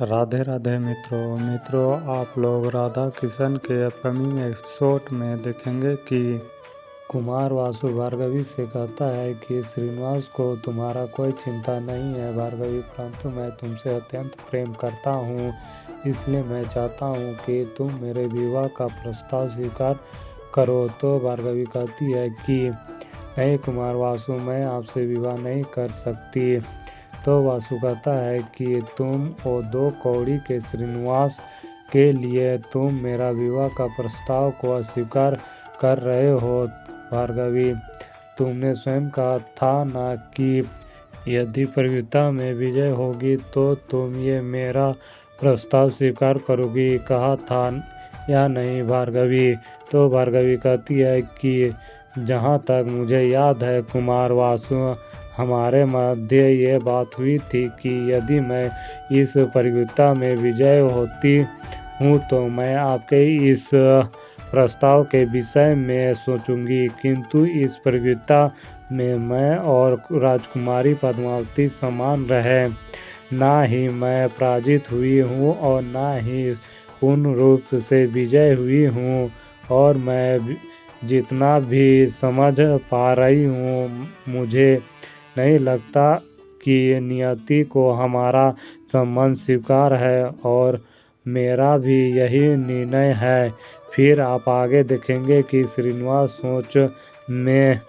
राधे राधे मित्रों आप लोग राधा किशन के अपकमिंग एपिसोड में देखेंगे कि कुमार वासु भार्गवी से कहता है कि श्रीनिवास को तुम्हारा कोई चिंता नहीं है भार्गवी, परंतु मैं तुमसे अत्यंत प्रेम करता हूँ, इसलिए मैं चाहता हूँ कि तुम मेरे विवाह का प्रस्ताव स्वीकार करो। तो भार्गवी कहती है कि नहीं कुमार वासु, मैं आपसे विवाह नहीं कर सकती। तो वासु कहता है कि तुम वो 2 कौड़ी के श्रीनिवास के लिए तुम मेरा विवाह का प्रस्ताव को अस्वीकार कर रहे हो। भार्गवी, तुमने स्वयं कहा था ना कि यदि प्रतियोगिता में विजय होगी तो तुम ये मेरा प्रस्ताव स्वीकार करोगी, कहा था या नहीं भार्गवी? तो भार्गवी कहती है कि जहाँ तक मुझे याद है कुमार वासु, हमारे मध्य ये बात हुई थी कि यदि मैं इस प्रतियोगिता में विजय होती हूँ तो मैं आपके इस प्रस्ताव के विषय में सोचूंगी, किंतु इस प्रतियोगिता में मैं और राजकुमारी पद्मावती समान रहे। ना ही मैं पराजित हुई हूँ और ना ही पूर्ण रूप से विजय हुई हूँ, और मैं जितना भी समझ पा रही हूँ मुझे नहीं लगता कि नियति को हमारा संबंध स्वीकार है, और मेरा भी यही निर्णय है। फिर आप आगे देखेंगे कि श्रीनिवास सोच में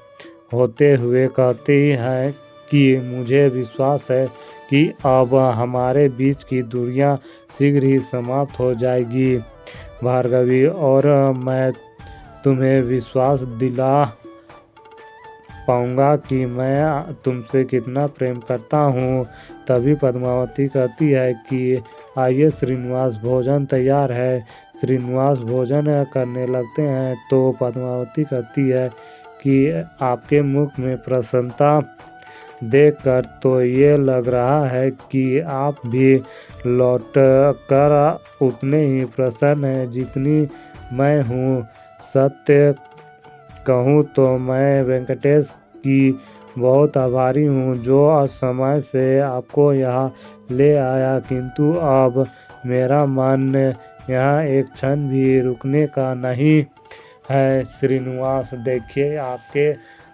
होते हुए कहती है कि मुझे विश्वास है कि अब हमारे बीच की दूरियां शीघ्र ही समाप्त हो जाएगी भार्गवी, और मैं तुम्हें विश्वास दिला पाऊंगा कि मैं तुमसे कितना प्रेम करता हूँ। तभी पद्मावती कहती है कि आइए श्रीनिवास, भोजन तैयार है। श्रीनिवास भोजन करने लगते हैं तो पद्मावती कहती है कि आपके मुख में प्रसन्नता देखकर तो ये लग रहा है कि आप भी लौट कर उतने ही प्रसन्न हैं जितनी मैं हूँ। सत्य कहूँ तो मैं वेंकटेश की बहुत आभारी हूँ जो समय से आपको यहाँ ले आया, किंतु अब मेरा मन यहाँ एक क्षण भी रुकने का नहीं है। श्रीनिवास, देखिए आपके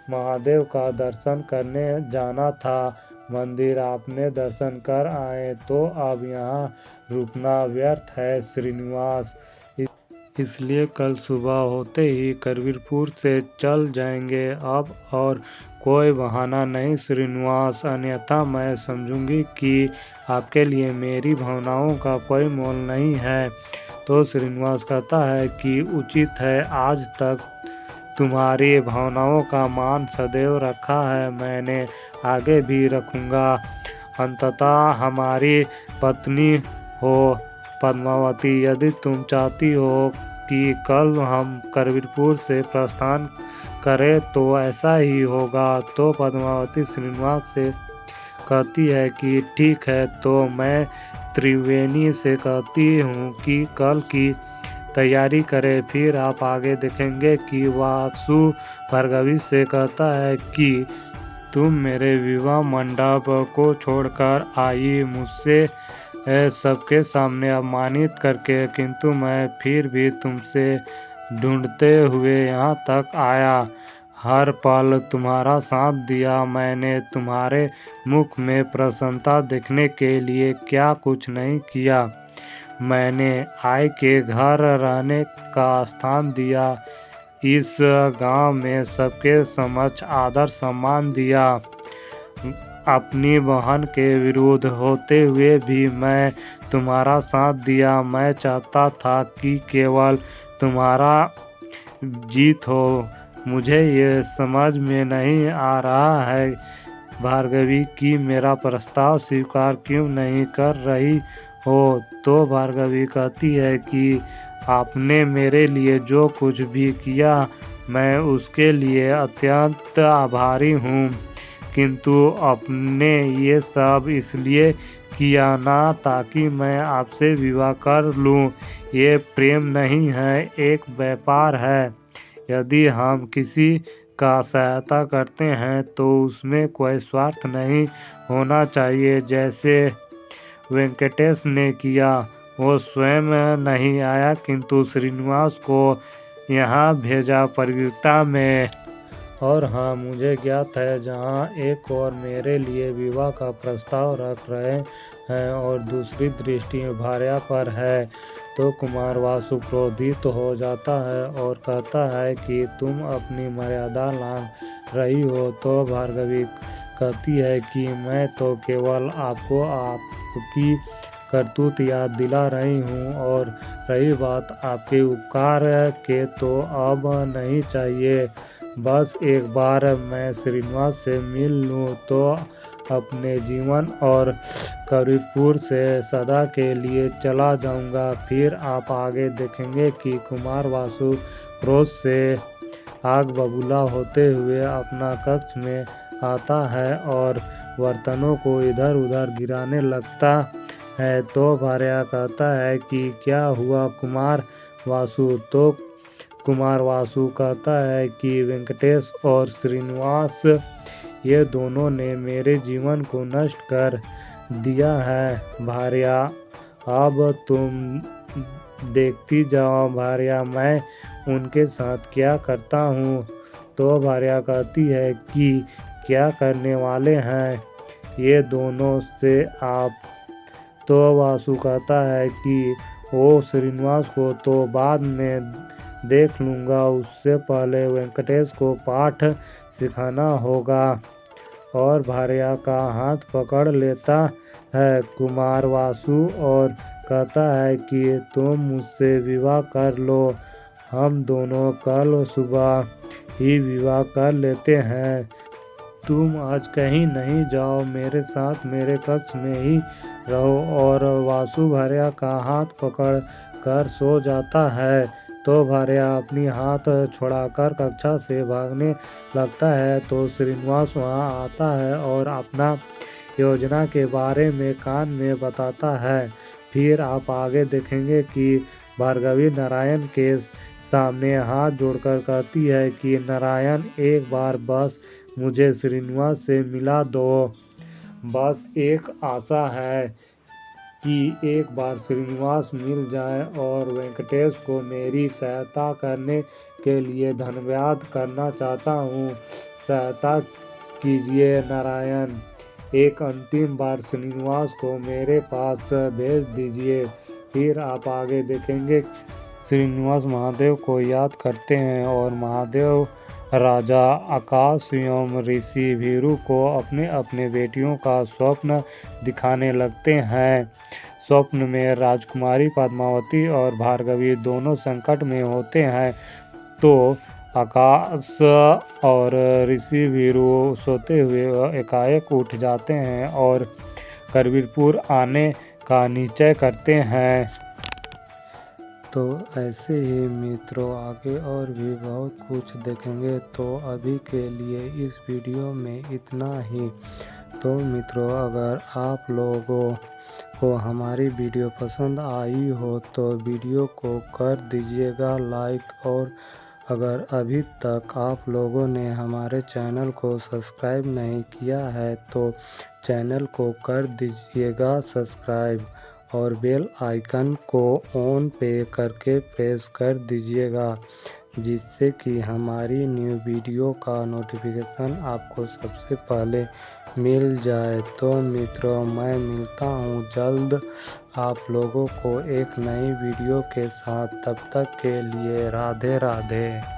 महादेव का दर्शन करने जाना था, मंदिर आपने दर्शन कर आए तो अब यहाँ रुकना व्यर्थ है श्रीनिवास, इसलिए कल सुबह होते ही करवीरपुर से चल जाएंगे अब, और कोई बहाना नहीं श्रीनिवास, अन्यथा मैं समझूंगी कि आपके लिए मेरी भावनाओं का कोई मोल नहीं है। तो श्रीनिवास कहता है कि उचित है, आज तक तुम्हारी भावनाओं का मान सदैव रखा है, मैंने आगे भी रखूंगा। अंततः हमारी पत्नी हो पद्मावती, यदि तुम चाहती हो कि कल हम करवीरपुर से प्रस्थान करें तो ऐसा ही होगा। तो पद्मावती श्रीनिवास से कहती है कि ठीक है, तो मैं त्रिवेणी से कहती हूँ कि कल की तैयारी करें। फिर आप आगे देखेंगे कि वासु भार्गवी से कहता है कि तुम मेरे विवाह मंडप को छोड़कर आई, मुझसे सबके सामने अपमानित करके, किंतु मैं फिर भी तुमसे ढूंढते हुए यहाँ तक आया, हर पल तुम्हारा साथ दिया। मैंने तुम्हारे मुख में प्रसन्नता देखने के लिए क्या कुछ नहीं किया, मैंने आय के घर रहने का स्थान दिया, इस गांव में सबके समक्ष आदर सम्मान दिया, अपनी बहन के विरुद्ध होते हुए भी मैं तुम्हारा साथ दिया। मैं चाहता था कि केवल तुम्हारा जीत हो। मुझे ये समझ में नहीं आ रहा है भार्गवी कि मेरा प्रस्ताव स्वीकार क्यों नहीं कर रही हो। तो भार्गवी कहती है कि आपने मेरे लिए जो कुछ भी किया मैं उसके लिए अत्यंत आभारी हूँ, किंतु आपने ये सब इसलिए किया ना ताकि मैं आपसे विवाह कर लूँ। ये प्रेम नहीं है, एक व्यापार है। यदि हम किसी का सहायता करते हैं तो उसमें कोई स्वार्थ नहीं होना चाहिए। जैसे वेंकटेश ने किया। वो स्वयं नहीं आया किंतु श्रीनिवास को यहाँ भेजा परिवृत्ता में। और हाँ, मुझे ज्ञात है जहाँ एक और मेरे लिए विवाह का प्रस्ताव रख रहे हैं और दूसरी दृष्टि भार्या पर है, तो कुमार वासु क्रोधित हो जाता है और कहता है कि तुम अपनी मर्यादा लांघ रही हो। तो भार्गवी कहती है कि मैं तो केवल आपको आपकी करतूत याद दिला रही हूँ, और रही बात आपके उपकार के तो अब नहीं चाहिए। बस एक बार मैं श्रीनिवास से मिल लूँ तो अपने जीवन और करीबपुर से सदा के लिए चला जाऊंगा। फिर आप आगे देखेंगे कि कुमार वासु क्रोध से आग बबूला होते हुए अपना कक्ष में आता है और बर्तनों को इधर उधर गिराने लगता है। तो भार्या कहता है कि क्या हुआ कुमार वासु? तो कुमार वासु कहता है कि वेंकटेश और श्रीनिवास ये दोनों ने मेरे जीवन को नष्ट कर दिया है। भार्या, अब तुम देखती जाओ भार्या, मैं उनके साथ क्या करता हूँ। तो भार्या कहती है कि क्या करने वाले हैं ये दोनों से आप? तो वासु कहता है कि वो श्रीनिवास को तो बाद में देख लूँगा, उससे पहले वेंकटेश को पाठ सिखाना होगा। और भार्या का हाथ पकड़ लेता है कुमार वासु और कहता है कि तुम मुझसे विवाह कर लो, हम दोनों कल सुबह ही विवाह कर लेते हैं। तुम आज कहीं नहीं जाओ, मेरे साथ मेरे कक्ष में ही रहो। और वासु भार्या का हाथ पकड़ कर सो जाता है। तो भार्या अपनी हाथ छुड़ाकर कक्षा से भागने लगता है तो श्रीनिवास वहां आता है और अपना योजना के बारे में कान में बताता है। फिर आप आगे देखेंगे कि भार्गवी नारायण के सामने हाथ जोड़कर कहती है कि नारायण, एक बार बस मुझे श्रीनिवास से मिला दो। बस एक आशा है कि एक बार श्रीनिवास मिल जाए और वेंकटेश को मेरी सहायता करने के लिए धन्यवाद करना चाहता हूँ। सहायता कीजिए नारायण, एक अंतिम बार श्रीनिवास को मेरे पास भेज दीजिए। फिर आप आगे देखेंगे श्रीनिवास महादेव को याद करते हैं और महादेव राजा आकाश एवं ऋषि भीरु को अपने अपने बेटियों का स्वप्न दिखाने लगते हैं। स्वप्न में राजकुमारी पद्मावती और भार्गवी दोनों संकट में होते हैं। तो आकाश और ऋषि भीरु सोते हुए एकाएक उठ जाते हैं और करीबपुर आने का निश्चय करते हैं। तो ऐसे ही मित्रों आगे और भी बहुत कुछ देखेंगे। तो अभी के लिए इस वीडियो में इतना ही। तो मित्रों, अगर आप लोगों को हमारी वीडियो पसंद आई हो तो वीडियो को कर दीजिएगा लाइक, और अगर अभी तक आप लोगों ने हमारे चैनल को सब्सक्राइब नहीं किया है तो चैनल को कर दीजिएगा सब्सक्राइब और बेल आइकन को ऑन पे करके प्रेस कर दीजिएगा, जिससे कि हमारी न्यू वीडियो का नोटिफिकेशन आपको सबसे पहले मिल जाए। तो मित्रों, मैं मिलता हूँ जल्द आप लोगों को एक नई वीडियो के साथ। तब तक के लिए राधे राधे।